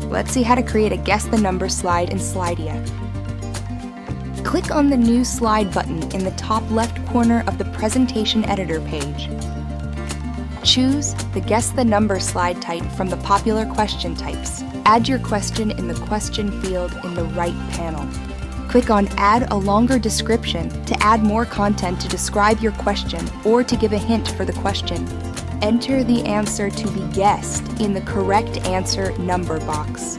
Let's see how to create a Guess the Number slide in Slidea. Click on the New Slide button in the top left corner of the Presentation Editor page. Choose the Guess the Number slide type from the popular question types. Add your question in the question field in the right panel. Click on Add a longer description to add more content to describe your question or to give a hint for the question. Enter the answer to be guessed in the correct answer number box.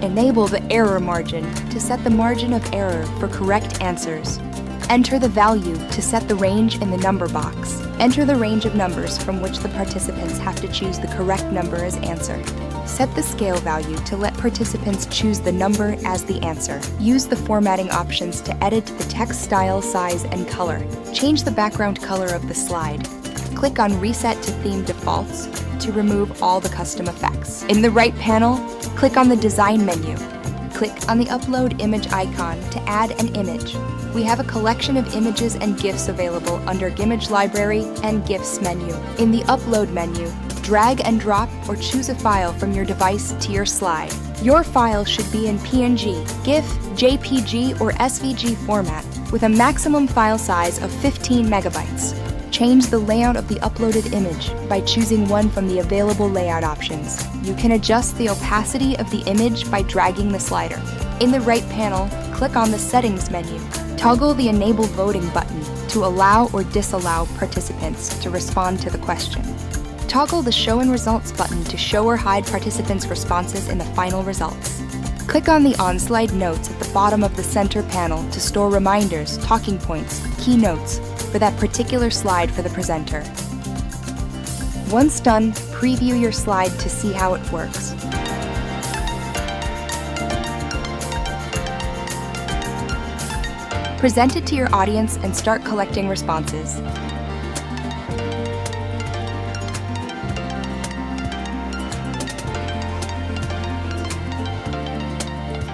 Enable the error margin to set the margin of error for correct answers. Enter the value to set the range in the number box. Enter the range of numbers from which the participants have to choose the correct number as answer. Set the scale value to let participants choose the number as the answer. Use the formatting options to edit the text style, size, and color. Change the background color of the slide. Click on Reset to Theme Defaults to remove all the custom effects. In the right panel, click on the Design menu. Click on the Upload Image icon to add an image. We have a collection of images and GIFs available under Image Library and GIFs menu. In the Upload menu, drag and drop or choose a file from your device to your slide. Your file should be in PNG, GIF, JPG, or SVG format with a maximum file size of 15 megabytes. Change the layout of the uploaded image by choosing one from the available layout options. You can adjust the opacity of the image by dragging the slider. In the right panel, click on the Settings menu. Toggle the Enable Voting button to allow or disallow participants to respond to the question. Toggle the Show and Results button to show or hide participants' responses in the final results. Click on the On-Slide Notes at the bottom of the center panel to store reminders, talking points, keynotes for that particular slide for the presenter. Once done, preview your slide to see how it works. Present it to your audience and start collecting responses.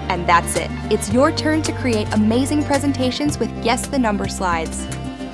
And that's it. It's your turn to create amazing presentations with Guess the Number slides.